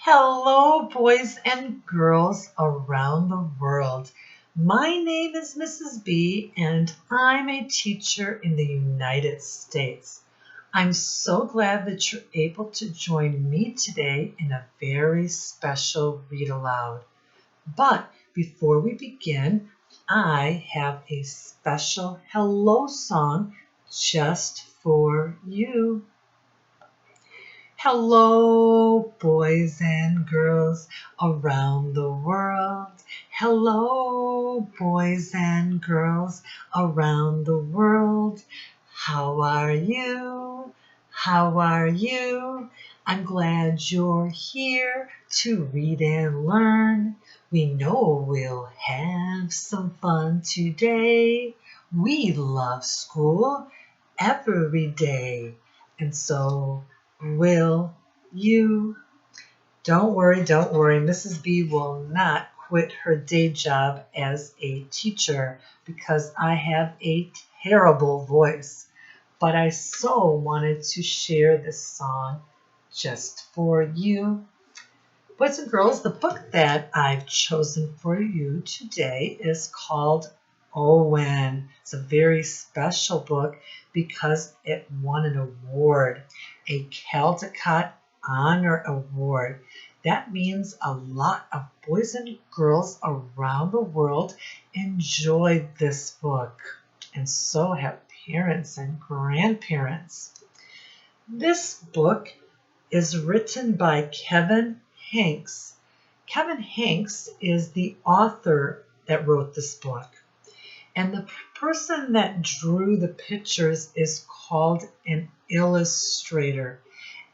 Hello, boys and girls around the world. My name is Mrs. B, and I'm a teacher in the United States. I'm so glad that you're able to join me today in a very special read aloud. But before we begin, I have a special hello song just for you. Hello, boys and girls around the world. Hello, boys and girls around the world. How are you? How are you? I'm glad you're here to read and learn. We know we'll have some fun today. We love school every day. And so will you? Don't worry. Mrs. B will not quit her day job as a teacher because I have a terrible voice. But I so wanted to share this song just for you. Boys and girls, the book that I've chosen for you today is called Owen. It's a very special book because it won an award, a Caldecott Honor Award. That means a lot of boys and girls around the world enjoyed this book, and so have parents and grandparents. This book is written by Kevin Hanks. Kevin Hanks is the author that wrote this book. And the person that drew the pictures is called an illustrator.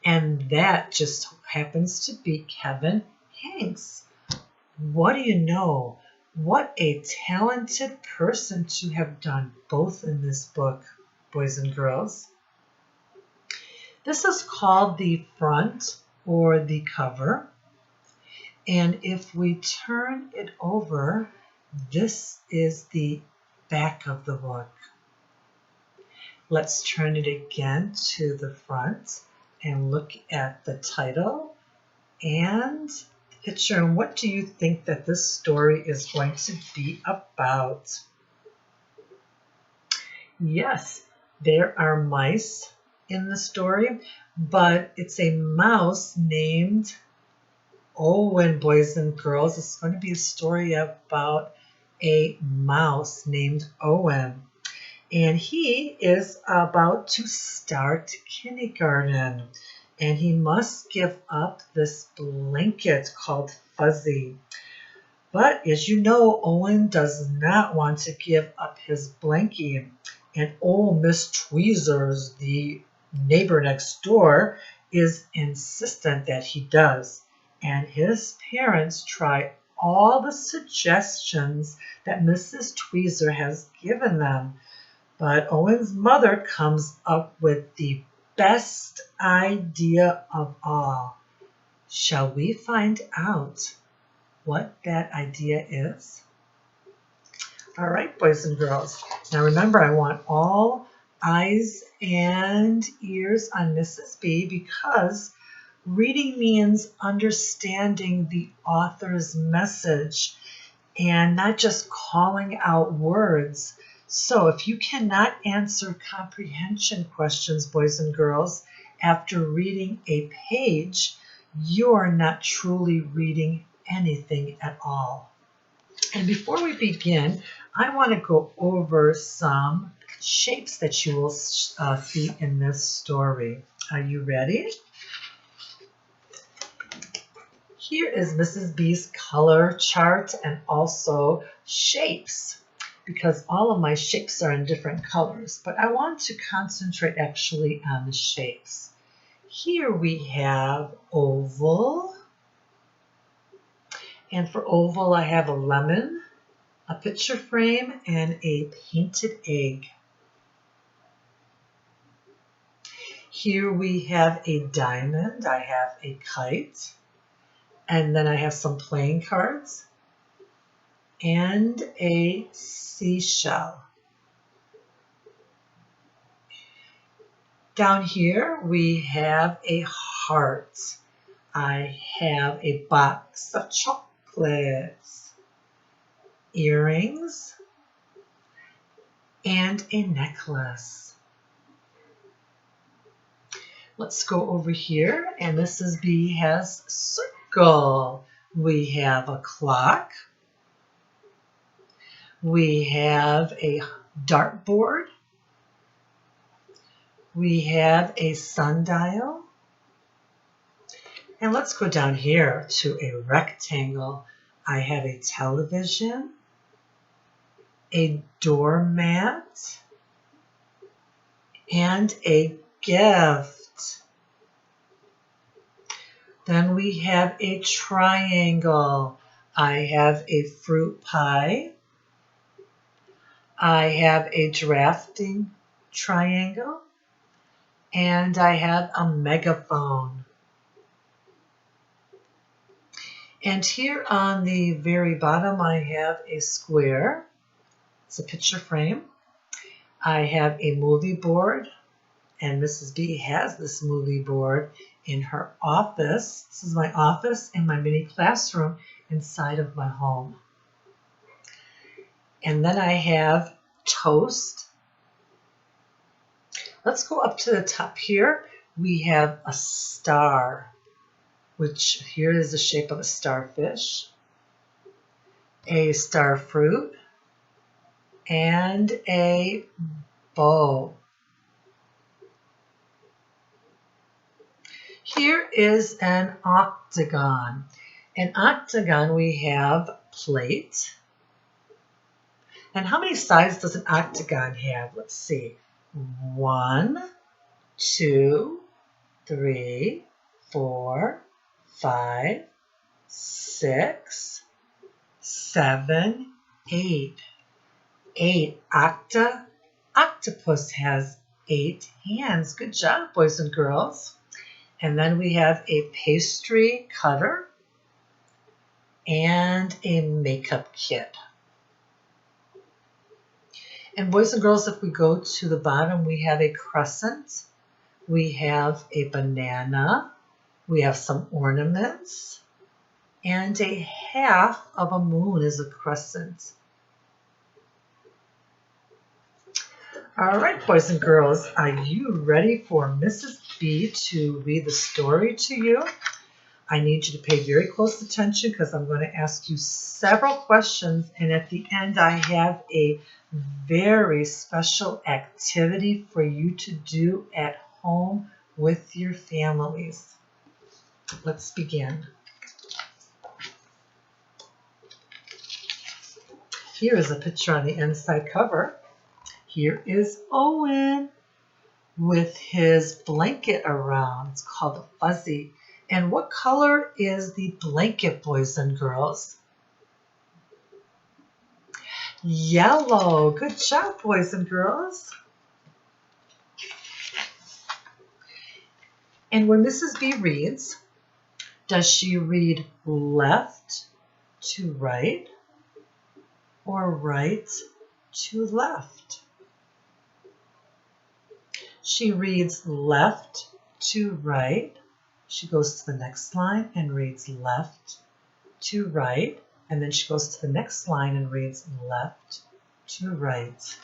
And that just happens to be Kevin Hanks. What do you know? What a talented person to have done both in this book, boys and girls. This is called the front or the cover. And if we turn it over, this is the back of the book. Let's turn it again to the front and look at the title and the picture. And what do you think that this story is going to be about? Yes, there are mice in the story, but it's a mouse named Owen, boys and girls. It's going to be a story about a mouse named Owen. And he is about to start kindergarten. And he must give up this blanket called Fuzzy. But as you know, Owen does not want to give up his blankie. And Miss Tweezers, the neighbor next door, is insistent that he does. And his parents try all the suggestions that Mrs. Tweezer has given them. But Owen's mother comes up with the best idea of all. Shall we find out what that idea is? All right, boys and girls. Now remember, I want all eyes and ears on Mrs. B because reading means understanding the author's message and not just calling out words. So if you cannot answer comprehension questions, boys and girls, after reading a page, you are not truly reading anything at all. And before we begin, I want to go over some shapes that you will see in this story. Are you ready? Here is Mrs. B's color chart and also shapes, because all of my shapes are in different colors, but I want to concentrate actually on the shapes. Here we have oval, and for oval I have a lemon, a picture frame, and a painted egg. Here we have a diamond, I have a kite, and then I have some playing cards and a seashell. Down here we have a heart. I have a box of chocolates, earrings, and a necklace. Let's go over here, and Mrs. B has circle. We have a clock. We have a dartboard. We have a sundial. And let's go down here to a rectangle. I have a television, a doormat, and a gift. Then we have a triangle. I have a fruit pie. I have a drafting triangle. And I have a megaphone. And here on the very bottom, I have a square. It's a picture frame. I have a movie board, and Mrs. B has this movie board in her office. This is my office and my mini classroom inside of my home. And then I have toast. Let's go up to the top here. We have a star, which here is the shape of a starfish, a star fruit, and a bow. Here is an octagon. An octagon, we have plate. And how many sides does an octagon have? Let's see. 1, 2, 3, 4, 5, 6, 7, 8. 8. Octopus has 8 hands. Good job, boys and girls. And then we have a pastry cutter and a makeup kit. And boys and girls, if we go to the bottom, we have a crescent. We have a banana. We have some ornaments. And a half of a moon is a crescent. All right, boys and girls, are you ready for Mrs. B to read the story to you? I need you to pay very close attention because I'm going to ask you several questions, and at the end I have a very special activity for you to do at home with your families. Let's begin. Here is a picture on the inside cover. Here is Owen with his blanket around. It's called a fuzzy. And what color is the blanket, boys and girls? Yellow. Good job, boys and girls. And when Mrs. B reads, does she read left to right or right to left? She reads left to right. She goes to the next line and reads left to right. And then she goes to the next line and reads left to right.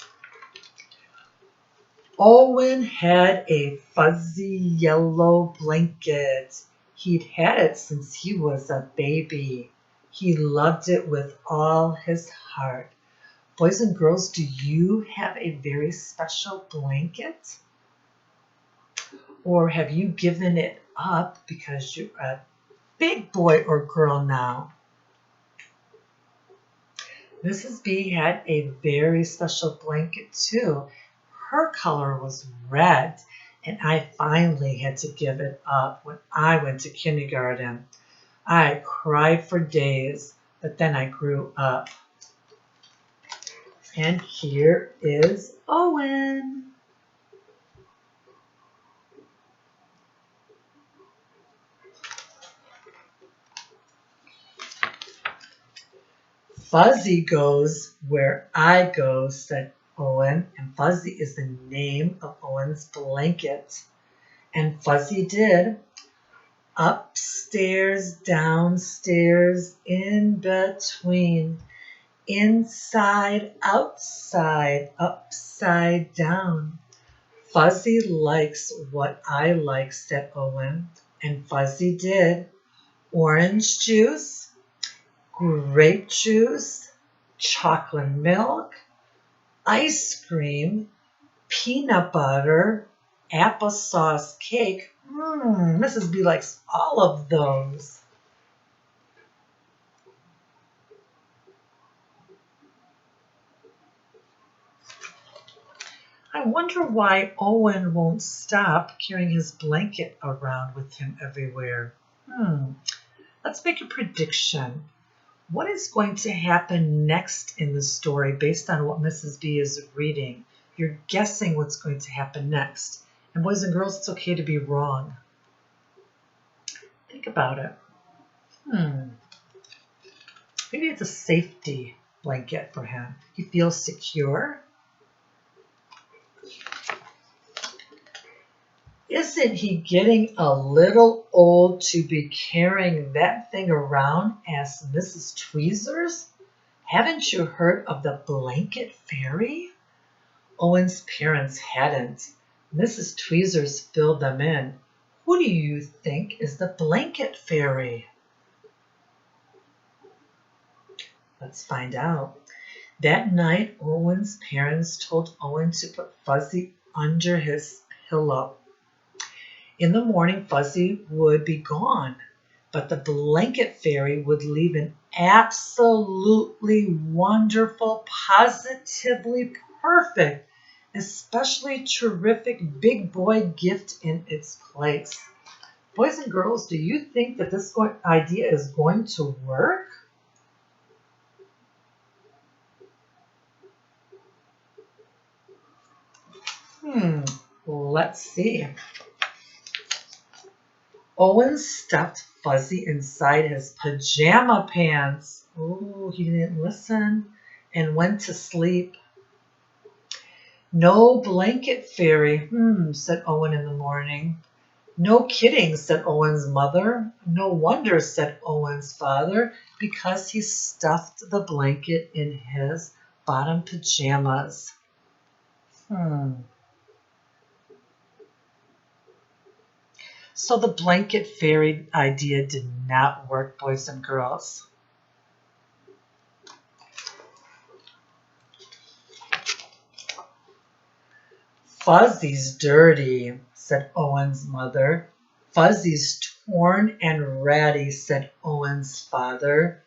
Owen had a fuzzy yellow blanket. He'd had it since he was a baby. He loved it with all his heart. Boys and girls, do you have a very special blanket? Or have you given it up because you're a big boy or girl now? Mrs. B had a very special blanket too. Her color was red, and I finally had to give it up when I went to kindergarten. I cried for days, but then I grew up. And here is Owen. Fuzzy goes where I go, said Owen, and Fuzzy is the name of Owen's blanket. And Fuzzy did. Upstairs, downstairs, in between, inside, outside, upside down. Fuzzy likes what I like, said Owen, and Fuzzy did. Orange juice, grape juice, chocolate milk, ice cream, peanut butter, applesauce cake. Mrs. B likes all of those. I wonder why Owen won't stop carrying his blanket around with him everywhere. Let's make a prediction. What is going to happen next in the story based on what Mrs. B is reading? You're guessing what's going to happen next. And boys and girls, it's okay to be wrong. Think about it. Maybe it's a safety blanket for him. He feels secure. Isn't he getting a little old to be carrying that thing around? Asked Mrs. Tweezers. Haven't you heard of the blanket fairy? Owen's parents hadn't. Mrs. Tweezers filled them in. Who do you think is the blanket fairy? Let's find out. That night, Owen's parents told Owen to put Fuzzy under his pillow. In the morning, Fuzzy would be gone, but the blanket fairy would leave an absolutely wonderful, positively perfect, especially terrific big boy gift in its place. Boys and girls, do you think that this idea is going to work? Let's see. Owen stuffed Fuzzy inside his pajama pants. Oh, he didn't listen and went to sleep. No blanket fairy, said Owen in the morning. No kidding, said Owen's mother. No wonder, said Owen's father, because he stuffed the blanket in his bottom pajamas. So the blanket fairy idea did not work, boys and girls. Fuzzy's dirty, said Owen's mother. Fuzzy's torn and ratty, said Owen's father.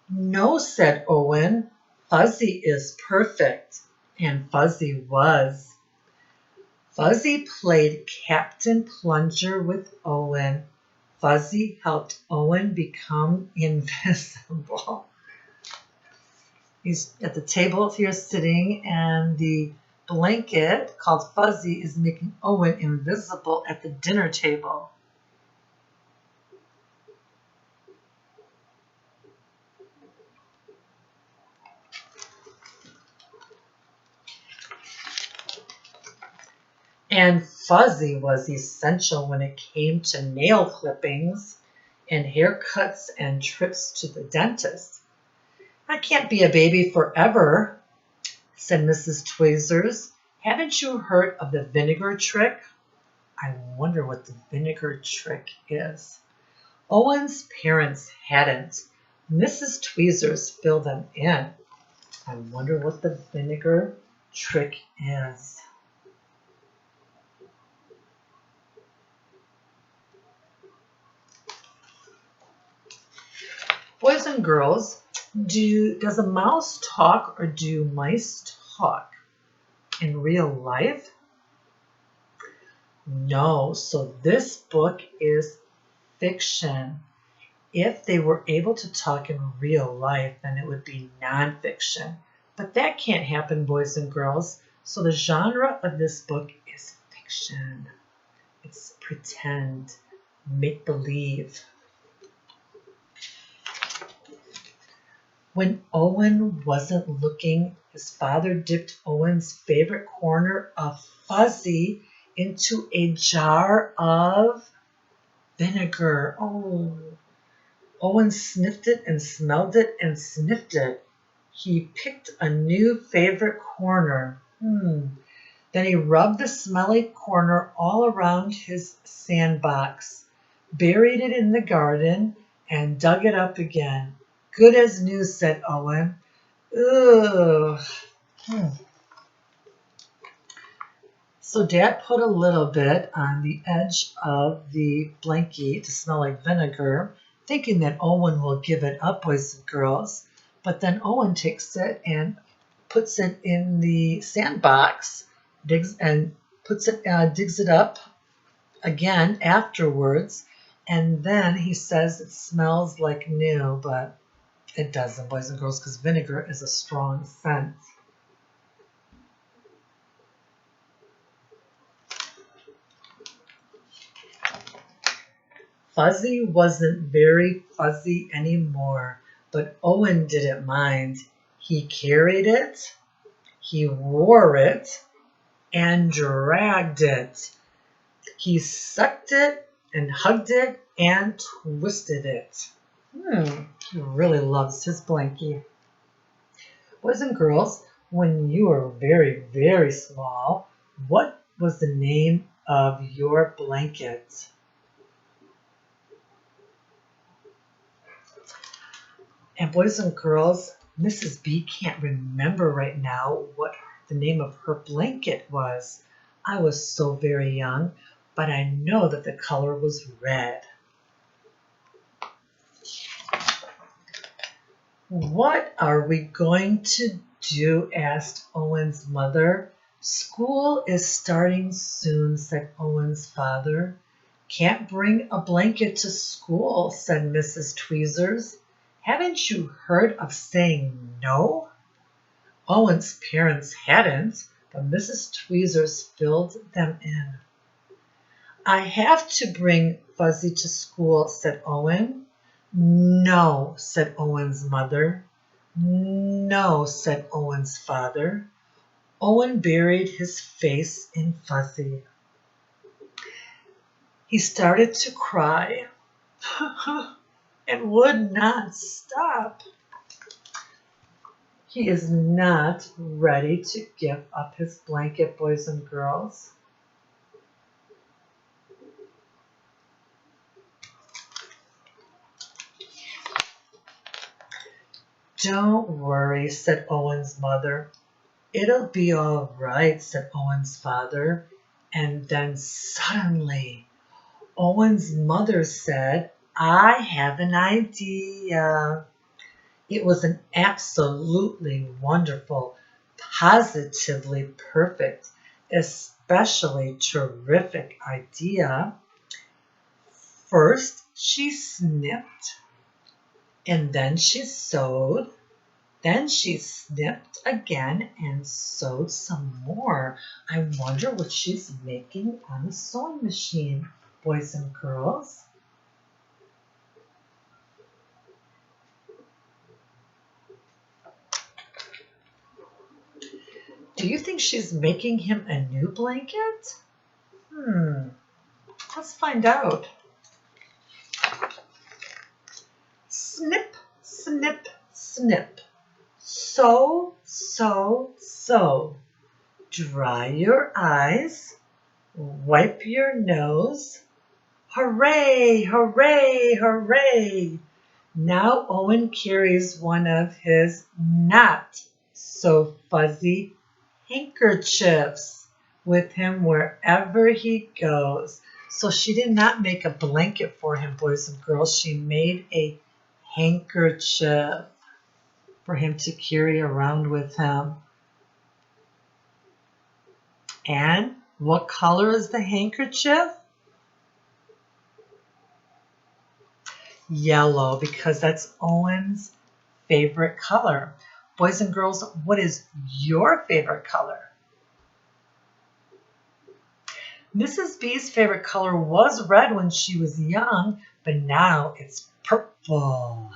No, said Owen. Fuzzy is perfect. And Fuzzy was. Fuzzy played Captain Plunger with Owen. Fuzzy helped Owen become invisible. He's at the table here sitting, and the blanket called Fuzzy is making Owen invisible at the dinner table. And Fuzzy was essential when it came to nail clippings and haircuts and trips to the dentist. I can't be a baby forever, said Mrs. Tweezers. Haven't you heard of the vinegar trick? I wonder what the vinegar trick is. Owen's parents hadn't. Mrs. Tweezers filled them in. I wonder what the vinegar trick is. Boys and girls, does a mouse talk or do mice talk in real life? No, so this book is fiction. If they were able to talk in real life, then it would be nonfiction. But that can't happen, boys and girls. So the genre of this book is fiction. It's pretend, make-believe. When Owen wasn't looking, his father dipped Owen's favorite corner of Fuzzy into a jar of Vinegar. Oh, Owen sniffed it and smelled it and sniffed it. He picked a new favorite corner. Then he rubbed the smelly corner all around his sandbox, buried it in the garden, and dug it up again. Good as new, said Owen. Ugh. So Dad put a little bit on the edge of the blankie to smell like vinegar, thinking that Owen will give it up, boys and girls. But then Owen takes it and puts it in the sandbox, digs it up again afterwards, and then he says it smells like new, but it doesn't, boys and girls, because vinegar is a strong scent. Fuzzy wasn't very fuzzy anymore, but Owen didn't mind. He carried it, he wore it, and dragged it. He sucked it and hugged it and twisted it. He really loves his blankie. Boys and girls, when you were very, very small, what was the name of your blanket? And boys and girls, Mrs. B can't remember right now what the name of her blanket was. I was so very young, but I know that the color was red. What are we going to do? Asked Owen's mother. School is starting soon, said Owen's father. Can't bring a blanket to school, said Mrs. Tweezers. Haven't you heard of saying no? Owen's parents hadn't, but Mrs. Tweezers filled them in. I have to bring Fuzzy to school, said Owen. No, said Owen's mother. No, said Owen's father. Owen buried his face in Fuzzy. He started to cry and would not stop. He is not ready to give up his blanket, boys and girls. Don't worry, said Owen's mother. It'll be all right, said Owen's father. And then suddenly, Owen's mother said, I have an idea. It was an absolutely wonderful, positively perfect, especially terrific idea. First, she snipped, and then she sewed. Then she snipped again and sewed some more. I wonder what she's making on the sewing machine, boys and girls. Do you think she's making him a new blanket? Let's find out. Snip, snip, snip. Sew, sew, sew. Dry your eyes. Wipe your nose. Hooray, hooray, hooray. Now Owen carries one of his not so fuzzy handkerchiefs with him wherever he goes. So she did not make a blanket for him, boys and girls. She made a handkerchief for him to carry around with him. And what color is the handkerchief? Yellow, because that's Owen's favorite color. Boys and girls, what is your favorite color? Mrs. B's favorite color was red when she was young, but now it's purple.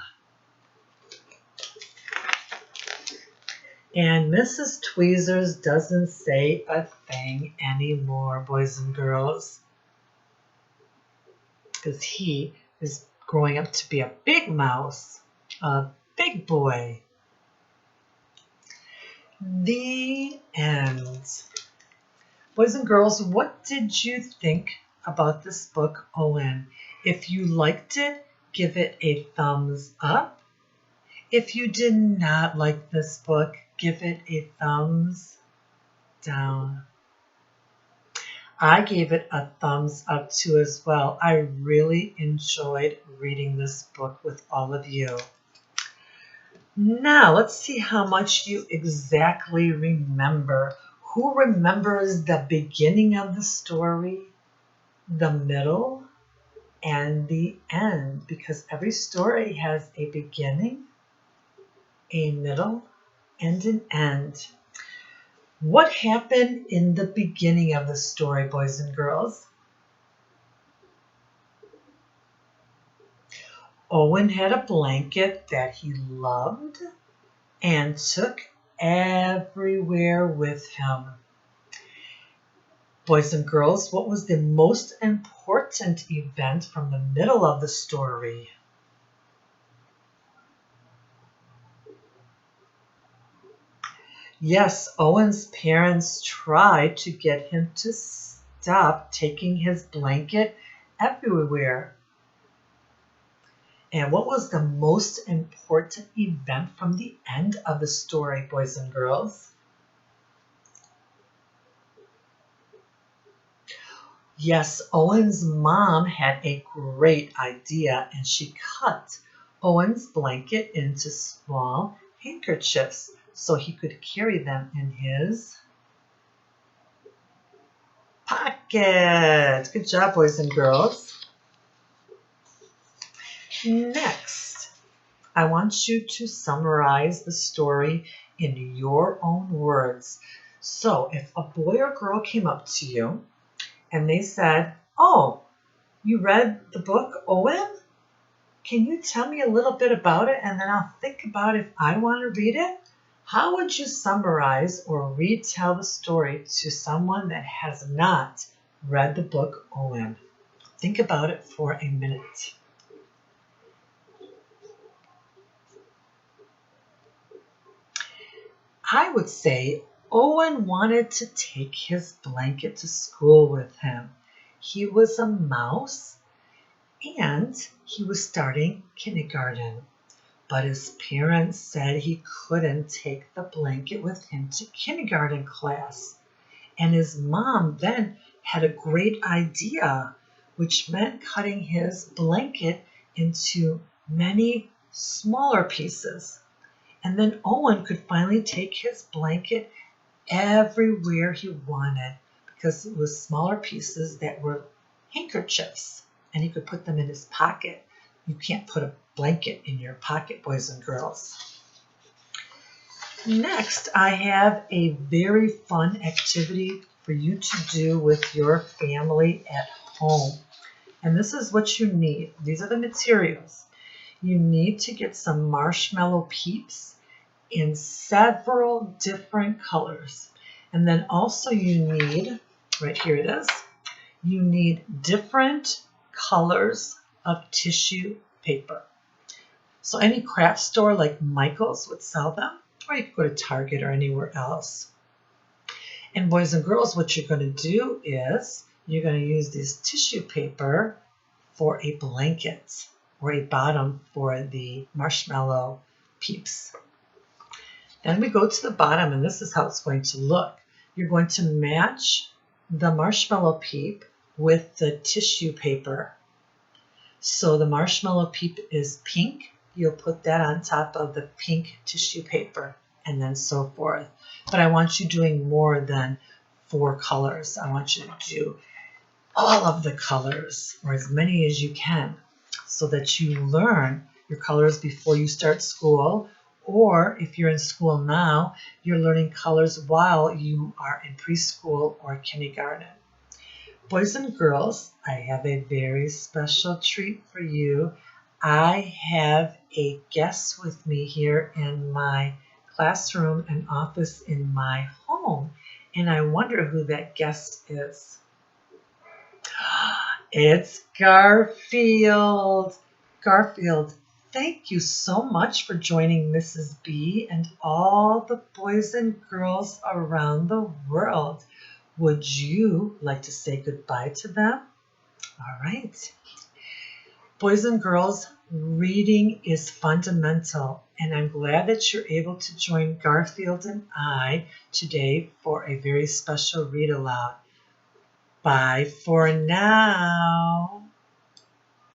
And Mrs. Tweezers doesn't say a thing anymore, boys and girls. because he is growing up to be a big mouse, a big boy. The end. Boys and girls, what did you think about this book, Owen? If you liked it, give it a thumbs up. If you did not like this book, give it a thumbs down. I gave it a thumbs up too as well. I really enjoyed reading this book with all of you. Now, let's see how much you exactly remember. Who remembers the beginning of the story, the middle, and the end? Because every story has a beginning, a middle, and an end. What happened in the beginning of the story, boys and girls? Owen had a blanket that he loved and took everywhere with him. Boys and girls, what was the most important event from the middle of the story? Yes, Owen's parents tried to get him to stop taking his blanket everywhere. And what was the most important event from the end of the story, boys and girls? Yes, Owen's mom had a great idea, and she cut Owen's blanket into small handkerchiefs so he could carry them in his pocket. Good job, boys and girls. Next, I want you to summarize the story in your own words. So if a boy or girl came up to you and they said, "Oh, you read the book, Owen? Can you tell me a little bit about it, and then I'll think about if I want to read it?" How would you summarize or retell the story to someone that has not read the book, Owen? Think about it for a minute. I would say Owen wanted to take his blanket to school with him. He was a mouse and he was starting kindergarten. But his parents said he couldn't take the blanket with him to kindergarten class. And his mom then had a great idea, which meant cutting his blanket into many smaller pieces. And then Owen could finally take his blanket everywhere he wanted because it was smaller pieces that were handkerchiefs, and he could put them in his pocket. You can't put a blanket in your pocket, boys and girls. Next, I have a very fun activity for you to do with your family at home. And this is what you need. These are the materials. You need to get some marshmallow peeps in several different colors. And then also you need, right here it is, you need different colors of tissue paper. So any craft store like Michael's would sell them, or you could go to Target or anywhere else. And boys and girls, what you're going to do is you're going to use this tissue paper for a blanket or a bottom for the marshmallow peeps. Then we go to the bottom, and this is how it's going to look. You're going to match the marshmallow peep with the tissue paper. So the marshmallow peep is pink. You'll put that on top of the pink tissue paper, and then so forth. But I want you doing more than 4 colors. I want you to do all of the colors, or as many as you can, so that you learn your colors before you start school. Or if you're in school now, you're learning colors while you are in preschool or kindergarten. Boys and girls, I have a very special treat for you. I have a guest with me here in my classroom and office in my home. And I wonder who that guest is. It's Garfield. Garfield, thank you so much for joining Mrs. B and all the boys and girls around the world. Would you like to say goodbye to them? All right. Boys and girls, reading is fundamental, and I'm glad that you're able to join Garfield and I today for a very special read aloud. Bye for now.